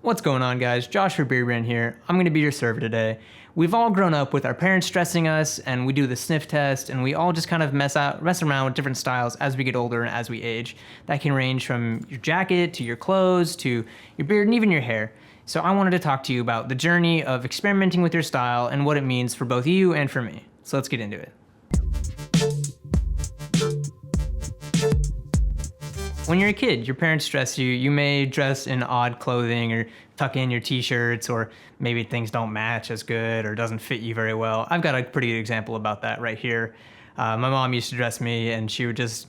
What's going on, guys? Joshua Beerbrand here. I'm going to be your server today. We've all grown up with our parents stressing us, and we do the sniff test, and we all just kind of mess around with different styles as we get older and as we age. That can range from your jacket to your clothes to your beard and even your hair. So I wanted to talk to you about the journey of experimenting with your style and what it means for both you and for me. So let's get into it. When you're a kid, your parents stress you. You may dress in odd clothing or tuck in your t-shirts, or maybe things don't match as good or doesn't fit you very well. I've got a pretty good example about that right here. My mom used to dress me and she would just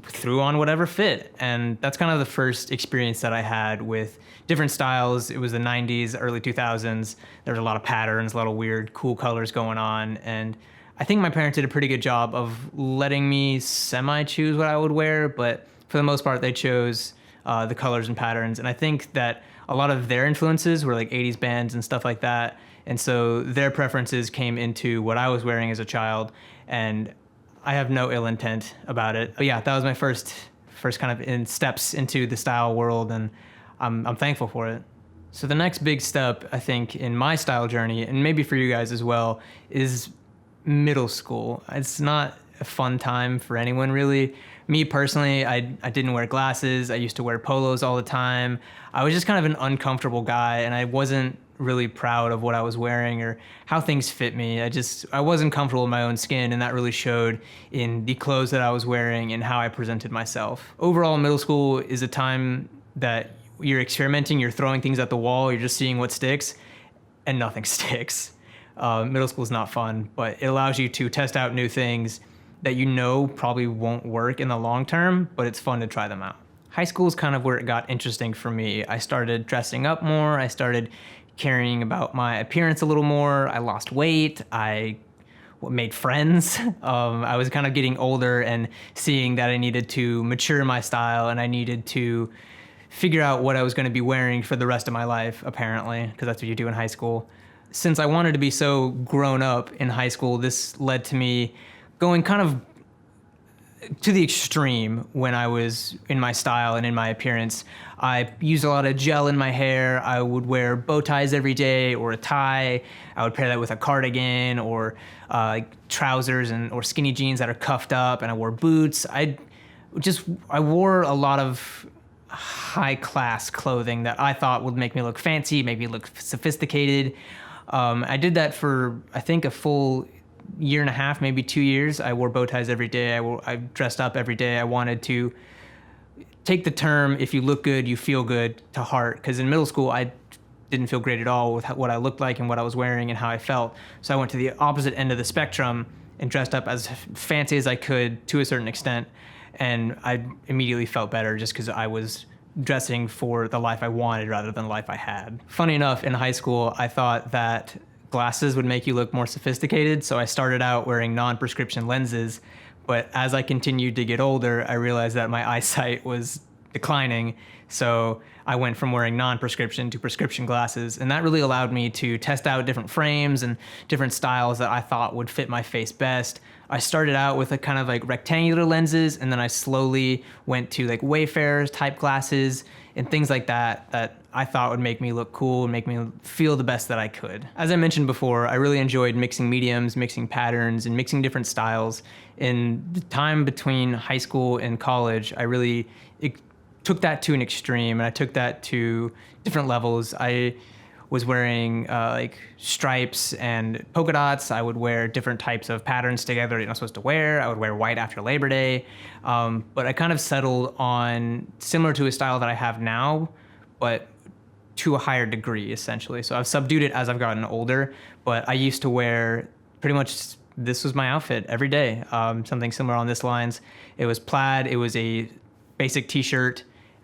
threw on whatever fit. And that's kind of the first experience that I had with different styles. It was the 90s, early 2000s. There was a lot of patterns, a lot of weird, cool colors going on. And I think my parents did a pretty good job of letting me semi-choose what I would wear, but for the most part, they chose the colors and patterns. And I think that a lot of their influences were like 80s bands and stuff like that. And so their preferences came into what I was wearing as a child. And I have no ill intent about it. But yeah, that was my first kind of steps into the style world. And I'm thankful for it. So the next big step, I think, in my style journey, and maybe for you guys as well, is middle school. It's not a fun time for anyone, really. Me personally, I didn't wear glasses. I used to wear polos all the time. I was just kind of an uncomfortable guy, and I wasn't really proud of what I was wearing or how things fit me. I wasn't comfortable in my own skin, and that really showed in the clothes that I was wearing and how I presented myself. Overall, middle school is a time that you're experimenting, you're throwing things at the wall, you're just seeing what sticks, and nothing sticks. Middle school is not fun, but it allows you to test out new things that you know probably won't work in the long term, but it's fun to try them out. High school is kind of where it got interesting for me. I started dressing up more. I started caring about my appearance a little more. I lost weight. I made friends. I was kind of getting older and seeing that I needed to mature my style and I needed to figure out what I was going to be wearing for the rest of my life, apparently, because that's what you do in high school. Since I wanted to be so grown up in high school, this led to me going kind of to the extreme when I was in my style and in my appearance. I used a lot of gel in my hair. I would wear bow ties every day or a tie. I would pair that with a cardigan or trousers or skinny jeans that are cuffed up, and I wore boots. I wore a lot of high class clothing that I thought would make me look fancy, make me look sophisticated. I did that for, I think, a full year and a half, maybe 2 years. I wore bow ties every day. I dressed up every day. I wanted to take the term, if you look good, you feel good, to heart. Because in middle school, I didn't feel great at all with what I looked like and what I was wearing and how I felt. So I went to the opposite end of the spectrum and dressed up as fancy as I could to a certain extent. And I immediately felt better just because I was dressing for the life I wanted rather than the life I had. Funny enough, in high school, I thought that glasses would make you look more sophisticated, so I started out wearing non-prescription lenses, but as I continued to get older, I realized that my eyesight was declining, so I went from wearing non-prescription to prescription glasses, and that really allowed me to test out different frames and different styles that I thought would fit my face best. I started out with a kind of like rectangular lenses, and then I slowly went to like Wayfarers type glasses and things like that I thought would make me look cool and make me feel the best that I could. As I mentioned before, I really enjoyed mixing mediums, mixing patterns, and mixing different styles. In the time between high school and college, I really took that to an extreme, and I took that to different levels. I was wearing like stripes and polka dots. I would wear different types of patterns together that you're not supposed to wear. I would wear white after Labor Day. But I kind of settled on similar to a style that I have now, but to a higher degree, essentially. So I've subdued it as I've gotten older, but I used to wear pretty much, this was my outfit every day. Something similar on this lines. It was plaid, it was a basic t-shirt,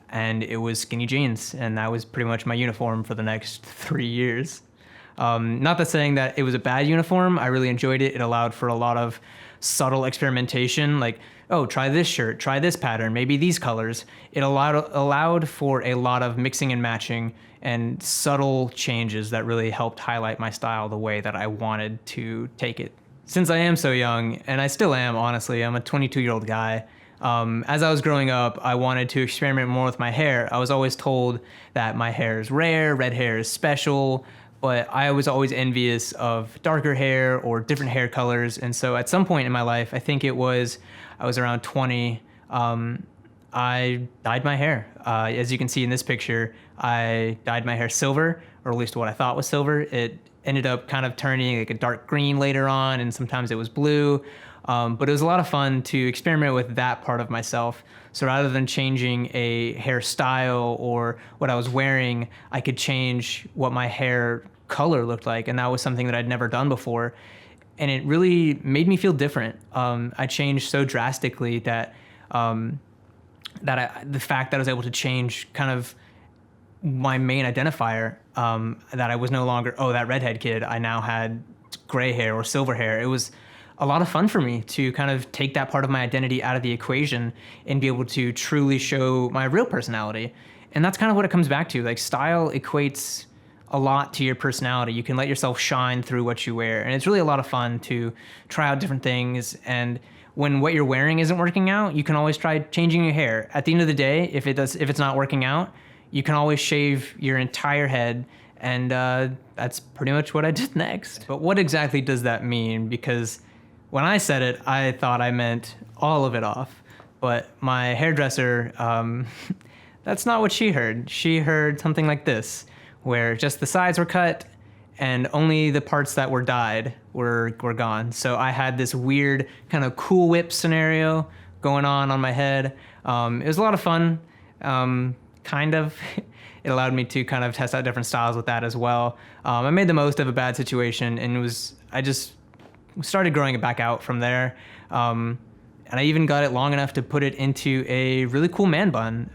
and it was skinny jeans, and that was pretty much my uniform for the next 3 years. Not that saying that it was a bad uniform. I really enjoyed it. It allowed for a lot of subtle experimentation, like, oh, try this shirt, try this pattern, maybe these colors. It allowed for a lot of mixing and matching and subtle changes that really helped highlight my style the way that I wanted to take it. Since I am so young, and I still am, honestly, I'm a 22-year-old guy, As I was growing up, I wanted to experiment more with my hair. I was always told that my hair is rare, red hair is special, but I was always envious of darker hair or different hair colors. And so at some point in my life, I think I was around 20, I dyed my hair. As you can see in this picture, I dyed my hair silver, or at least what I thought was silver. It ended up kind of turning like a dark green later on, and sometimes it was blue. But it was a lot of fun to experiment with that part of myself. So rather than changing a hairstyle or what I was wearing, I could change what my hair color looked like. And that was something that I'd never done before. And it really made me feel different. I changed so drastically that the fact that I was able to change kind of my main identifier, that I was no longer, oh, that redhead kid, I now had gray hair or silver hair. It was a lot of fun for me to kind of take that part of my identity out of the equation and be able to truly show my real personality. And that's kind of what it comes back to. Like, style equates a lot to your personality. You can let yourself shine through what you wear. And it's really a lot of fun to try out different things. And when what you're wearing isn't working out, you can always try changing your hair. At the end of the day, if it's not working out, you can always shave your entire head. And that's pretty much what I did next. But what exactly does that mean? Because when I said it, I thought I meant all of it off. But my hairdresser, that's not what she heard. She heard something like this, where just the sides were cut and only the parts that were dyed were gone. So I had this weird kind of Cool Whip scenario going on my head. It was a lot of fun, kind of. It allowed me to kind of test out different styles with that as well. I made the most of a bad situation, and I just started growing it back out from there. And I even got it long enough to put it into a really cool man bun,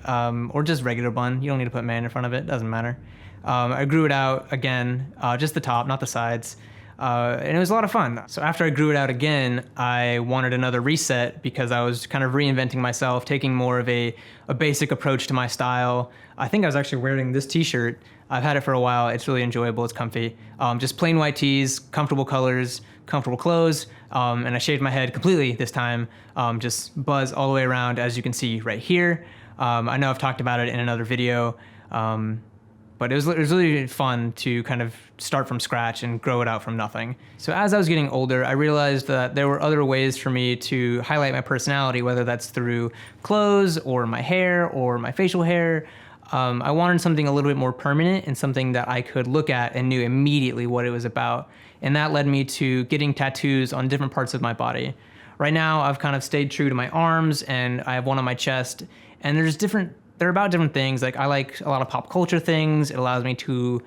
or just regular bun. You don't need to put man in front of it, doesn't matter. I grew it out again, just the top, not the sides. And it was a lot of fun. So after I grew it out again, I wanted another reset because I was kind of reinventing myself, taking more of a basic approach to my style. I think I was actually wearing this t-shirt. I've had it for a while. It's really enjoyable. It's comfy. Just plain white tees, comfortable colors, comfortable clothes. And I shaved my head completely this time. Just buzz all the way around, as you can see right here. I know I've talked about it in another video. But it was really fun to kind of start from scratch and grow it out from nothing. So as I was getting older, I realized that there were other ways for me to highlight my personality, whether that's through clothes or my hair or my facial hair. I wanted something a little bit more permanent and something that I could look at and knew immediately what it was about. And that led me to getting tattoos on different parts of my body. Right now, I've kind of stayed true to my arms, and I have one on my chest, and they're about different things. Like, I like a lot of pop culture things. It allows me to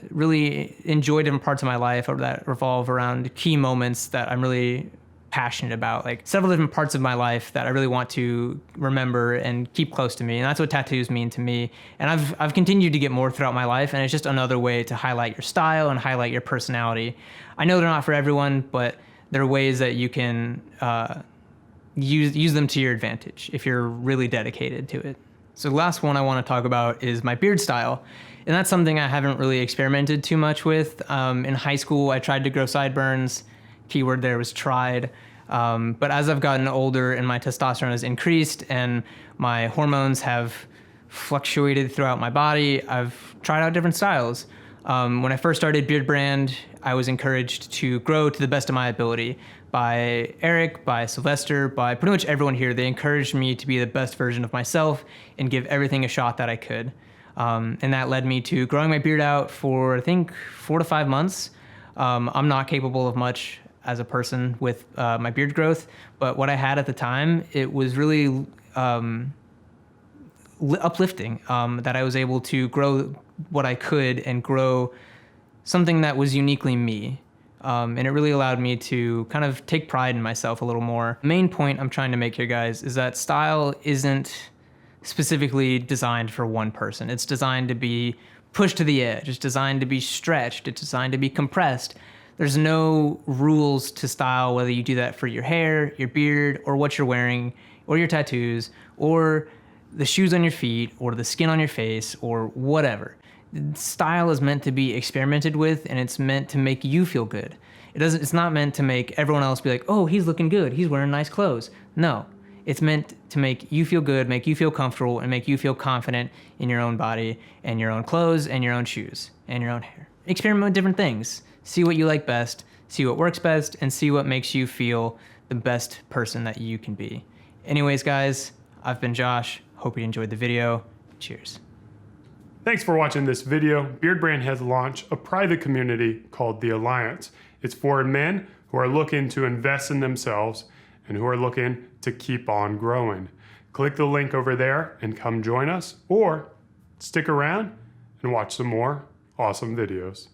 really enjoy different parts of my life that revolve around key moments that I'm really passionate about. Like, several different parts of my life that I really want to remember and keep close to me. And that's what tattoos mean to me. And I've continued to get more throughout my life. And it's just another way to highlight your style and highlight your personality. I know they're not for everyone, but there are ways that you can use them to your advantage if you're really dedicated to it. So the last one I want to talk about is my beard style. And that's something I haven't really experimented too much with. In high school, I tried to grow sideburns. Keyword there was tried. But as I've gotten older and my testosterone has increased and my hormones have fluctuated throughout my body, I've tried out different styles. When I first started Beard Brand, I was encouraged to grow to the best of my ability by Eric, by Sylvester, by pretty much everyone here. They encouraged me to be the best version of myself and give everything a shot that I could. And that led me to growing my beard out for, I think, 4 to 5 months. I'm not capable of much as a person with my beard growth, but what I had at the time, it was really uplifting that I was able to grow what I could and grow something that was uniquely me. And it really allowed me to kind of take pride in myself a little more. The main point I'm trying to make here, guys, is that style isn't specifically designed for one person. It's designed to be pushed to the edge. It's designed to be stretched. It's designed to be compressed. There's no rules to style, whether you do that for your hair, your beard, or what you're wearing, or your tattoos, or the shoes on your feet, or the skin on your face, or whatever. Style is meant to be experimented with, and it's meant to make you feel good. It's not meant to make everyone else be like, oh, he's looking good, he's wearing nice clothes. No, It's meant to make you feel good, make you feel comfortable, and make you feel confident in your own body and your own clothes and your own shoes and your own hair. Experiment with different things. See what you like best, see what works best, and see what makes you feel the best person that you can be. Anyways, guys, I've been Josh. Hope you enjoyed the video. Cheers. Thanks for watching this video. Beardbrand has launched a private community called The Alliance. It's for men who are looking to invest in themselves and who are looking to keep on growing. Click the link over there and come join us, or stick around and watch some more awesome videos.